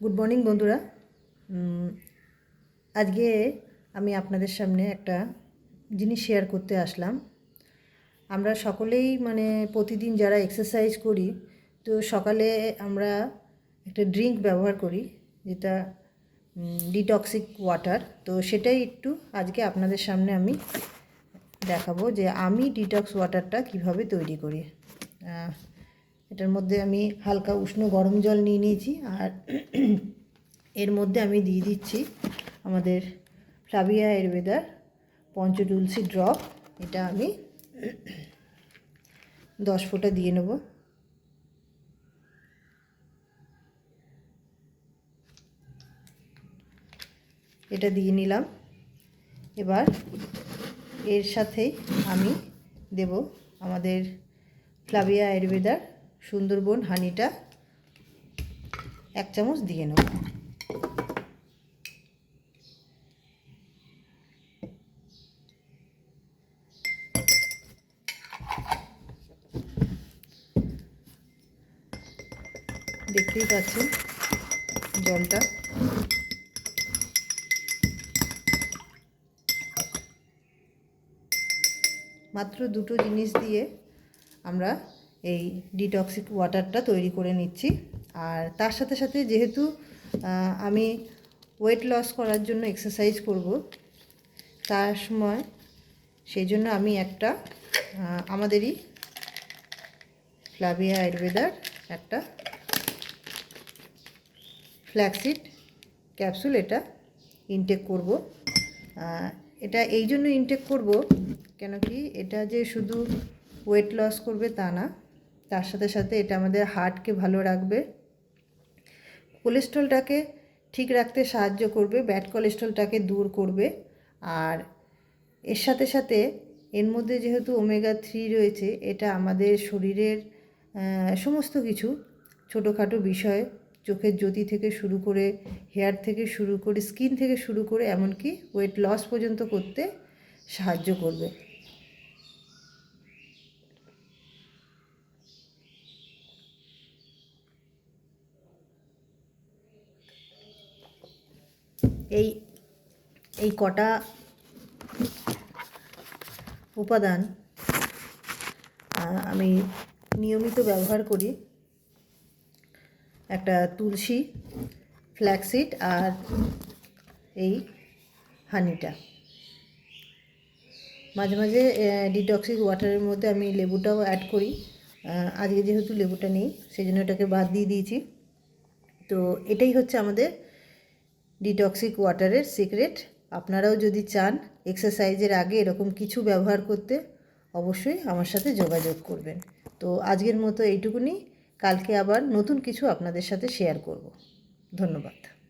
Good morning বন্ধুরা। আজকে আমি আপনাদের সামনে একটা জিনিস শেয়ার করতে আসলাম। আমরা সকলেই প্রতিদিন যারা এক্সারসাইজ করি, তো সকালে আমরা একটা ড্রিঙ্ক ব্যবহার করি, যেটা ডিটক্সিক ওয়াটার। তো সেটাই একটু আজকে আপনাদের সামনে আমি দেখাবো যে আমি ডিটক্স ওয়াটারটা কিভাবে তৈরি করি। এটার মধ্যে আমি হালকা উষ্ণ গরম জল নিয়ে নিয়েছি, আর এর মধ্যে আমি দিয়ে দিচ্ছি আমাদের ফ্লাভিয়া আয়ুর্বেদার পঞ্চতুলসী ড্রপ। এটা আমি 10 ফোঁটা দিয়ে নেব। এটা দিয়ে নিলাম। এবার এর সাথেই আমি দেব আমাদের ফ্লাভিয়া আয়ুর্বেদার সুন্দরবন হানিটা 1 চামচ দিয়ে নেব। দেখতেই পাচ্ছেন জলটা। মাত্র দুটো জিনিস দিয়ে আমরা এই ডিটক্সিক ওয়াটারটা তৈরি করে নিচ্ছি। আর তার সাথে সাথে যেহেতু আমি ওয়েট লস করার জন্য এক্সারসাইজ করব, তার সময় সেই জন্য আমি একটা আমাদেরই ফ্লাভিয়া আয়ুর্বেদার একটা ফ্ল্যাক্সিড ক্যাপসুল এটা ইনটেক করব। এটা এই জন্য ইনটেক করব কেন কি, এটা যে শুধু ওয়েট লস করবে তা না, তার সাথে সাথে এটা আমাদের হার্টকে ভালো রাখবে, কোলেস্ট্রলটাকে ঠিক রাখতে সাহায্য করবে, ব্যাড কোলেস্ট্রলটাকে দূর করবে। আর এর সাথে সাথে এর মধ্যে যেহেতু ওমেগা 3 রয়েছে, এটা আমাদের শরীরের সমস্ত কিছু ছোটোখাটো বিষয়, চোখের জ্যোতি থেকে শুরু করে, হেয়ার থেকে শুরু করে, স্কিন থেকে শুরু করে, এমনকি ওয়েট লস পর্যন্ত করতে সাহায্য করবে। এই কটা উপাদান আমি নিয়মিত ব্যবহার করি। একটা তুলসী, ফ্ল্যাক্সিড আর এই হানিটা। মাঝে মাঝে ডিটক্সিক ওয়াটারের মধ্যে আমি লেবুটাও অ্যাড করি। আজকে যেহেতু লেবুটা নেই, সেই জন্য এটাকে বাদ দিয়ে দিয়েছি। তো এটাই হচ্ছে আমাদের ডিটক্সিক ওয়াটারের সিক্রেট। আপনারাও যদি চান এক্সারসাইজের আগে এরকম কিছু ব্যবহার করতে, অবশ্যই আমার সাথে যোগাযোগ করবেন। তো আজকের মতো এইটুকুনি। কালকে আবার নতুন কিছু আপনাদের সাথে শেয়ার করব। ধন্যবাদ।